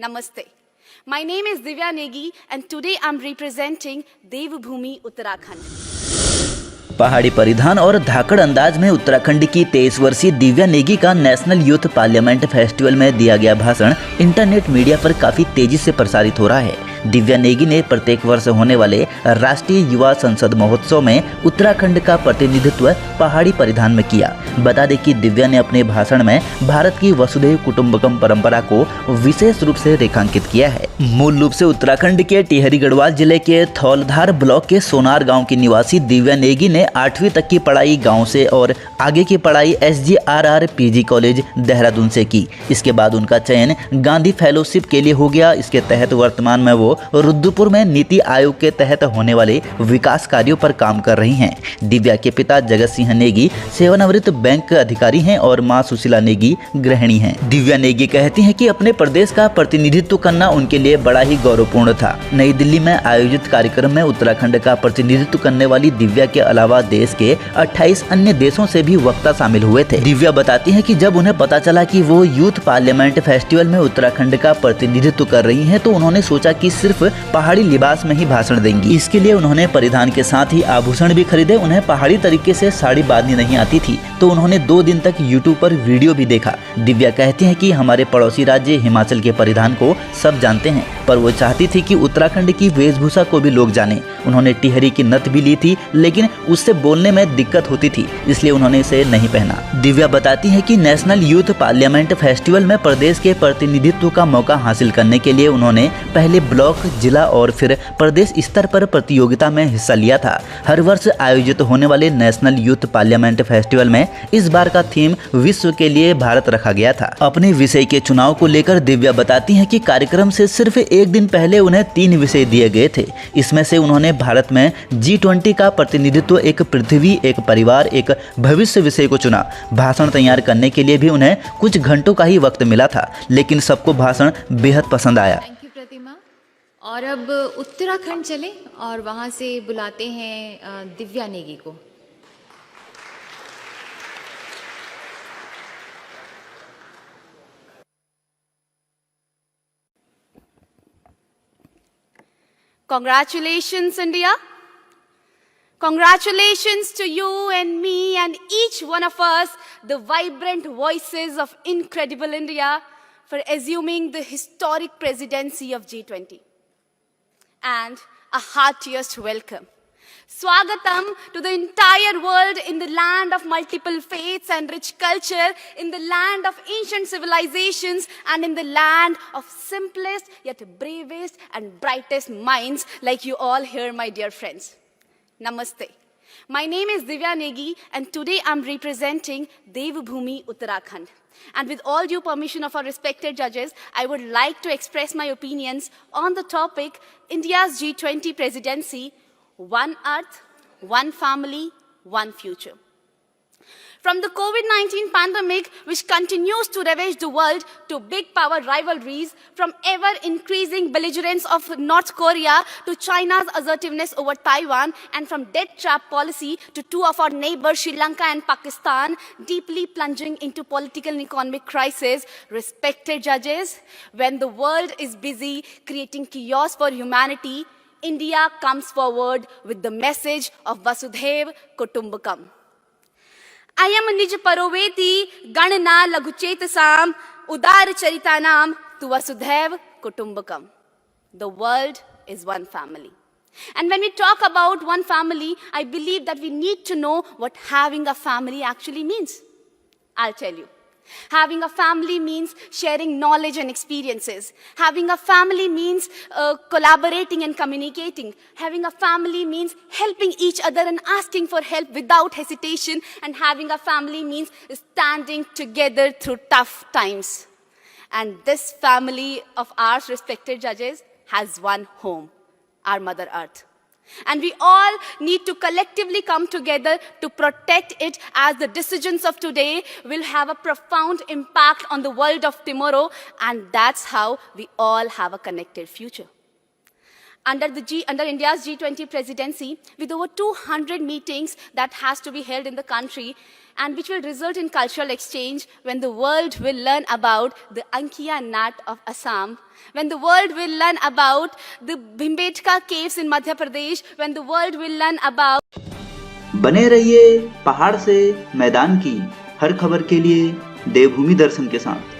Namaste. My name is Divya Negi and today I'm representing Devbhoomi Uttarakhand. पहाड़ी परिधान और धाकड़ अंदाज में उत्तराखंड की 23 वर्षीय दिव्या नेगी का नेशनल यूथ पार्लियामेंट फेस्टिवल में दिया गया भाषण इंटरनेट मीडिया पर काफी तेजी से प्रसारित हो रहा है। दिव्या नेगी ने प्रत्येक वर्ष होने वाले राष्ट्रीय युवा संसद महोत्सव में उत्तराखंड का प्रतिनिधित्व पहाड़ी परिधान में किया। बता दें कि दिव्या ने अपने भाषण में भारत की वसुधैव कुटुंबकम परंपरा को विशेष रूप से रेखांकित किया है। मूल रूप से उत्तराखंड के टिहरी गढ़वाल जिले के थौलधार ब्लॉक के सोनार गाँव की निवासी दिव्या नेगी ने 8वीं तक की पढ़ाई गांव से और आगे की पढ़ाई SGRR PG कॉलेज देहरादून से की। इसके बाद उनका चयन गांधी फेलोशिप के लिए हो गया। इसके तहत वर्तमान में वो रुद्रपुर में नीति आयोग के तहत होने वाले विकास कार्यों पर काम कर रही हैं। दिव्या के पिता जगत सिंह नेगी सेवानिवृत्त बैंक अधिकारी हैं और मां सुशीला नेगी गृहिणी हैं। दिव्या नेगी कहती हैं कि अपने प्रदेश का प्रतिनिधित्व करना उनके लिए बड़ा ही गौरवपूर्ण था। नई दिल्ली में आयोजित कार्यक्रम में उत्तराखंड का प्रतिनिधित्व करने वाली दिव्या के अलावा देश के 28 अन्य देशों से भी वक्ता शामिल हुए थे। दिव्या बताती हैं कि जब उन्हें पता चला कि वो यूथ पार्लियामेंट फेस्टिवल में उत्तराखंड का प्रतिनिधित्व कर रही हैं, तो उन्होंने सोचा कि सिर्फ पहाड़ी लिबास में ही भाषण देंगी। इसके लिए उन्होंने परिधान के साथ ही आभूषण भी खरीदे। उन्हें पहाड़ी तरीके से साड़ी बांधनी नहीं आती थी, तो उन्होंने 2 दिन तक यूट्यूब पर वीडियो भी देखा। दिव्या कहती हैं कि हमारे पड़ोसी राज्य हिमाचल के परिधान को सब जानते हैं, पर वो चाहती थी कि उत्तराखंड की वेशभूषा को भी लोग जाने। उन्होंने टिहरी की नथ भी ली थी, लेकिन उससे बोलने में दिक्कत होती थी, इसलिए उन्होंने इसे नहीं पहना। दिव्या बताती हैं कि नेशनल यूथ पार्लियामेंट फेस्टिवल में प्रदेश के प्रतिनिधित्व का मौका हासिल करने के लिए उन्होंने पहले ब्लॉक, जिला और फिर प्रदेश स्तर पर प्रतियोगिता में हिस्सा लिया था। हर वर्ष आयोजित होने वाले नेशनल यूथ पार्लियामेंट फेस्टिवल में इस बार का थीम विश्व के लिए भारत रखा गया था। अपने विषय के चुनाव को लेकर दिव्या बताती हैं कि कार्यक्रम से सिर्फ एक दिन पहले उन्हें 3 विषय दिए गए थे। इसमें से उन्होंने भारत में G20 का प्रतिनिधित्व, एक पृथ्वी, एक परिवार, एक भविष्य विषय को चुना। भाषण तैयार करने के लिए भी उन्हें कुछ घंटों का ही वक्त मिला था, लेकिन सबको भाषण बेहद पसंद आया। थैंक यू प्रतिमा। और अब उत्तराखंड चले और वहां से बुलाते हैं दिव्या नेगी को। Congratulations, India. Congratulations to you and me and each one of us, the vibrant voices of incredible India, for assuming the historic presidency of G20. And a heartiest welcome. Swagatam to the entire world in the land of multiple faiths and rich culture, in the land of ancient civilizations, and in the land of simplest yet bravest and brightest minds like you all here, my dear friends. Namaste. My name is Divya Negi and today I'm representing Devbhoomi Uttarakhand. And with all due permission of our respected judges, I would like to express my opinions on the topic India's G20 presidency, One Earth, One Family, One Future. From the COVID-19 pandemic, which continues to ravage the world, to big power rivalries, from ever-increasing belligerence of North Korea to China's assertiveness over Taiwan, and from debt trap policy to 2 of our neighbors, Sri Lanka and Pakistan, deeply plunging into political and economic crisis, respected judges, when the world is busy creating chaos for humanity, India comes forward with the message of Vasudhaiv Kutumbakam. Ayam nij paroveti ganna laguchetasam udar charitanam tu Vasudhaiv Kutumbakam. The world is one family. And when we talk about one family, I believe that we need to know what having a family actually means. I'll tell you. Having a family means sharing knowledge and experiences. Having a family means collaborating and communicating. Having a family means helping each other and asking for help without hesitation. And having a family means standing together through tough times. And this family of ours, respected judges, has one home, our Mother Earth. And we all need to collectively come together to protect it, as the decisions of today will have a profound impact on the world of tomorrow, and that's how we all have a connected future. under India's G20 presidency, with over 200 meetings that has to be held in the country, and which will result in cultural exchange when the world will learn about the Ankiya Nat of Assam, when the world will learn about the Bhimbetka caves in Madhya Pradesh, when the world will learn about बने रहिए पहाड़ से मैदान की हर खबर के लिए देवभूमि दर्शन के साथ।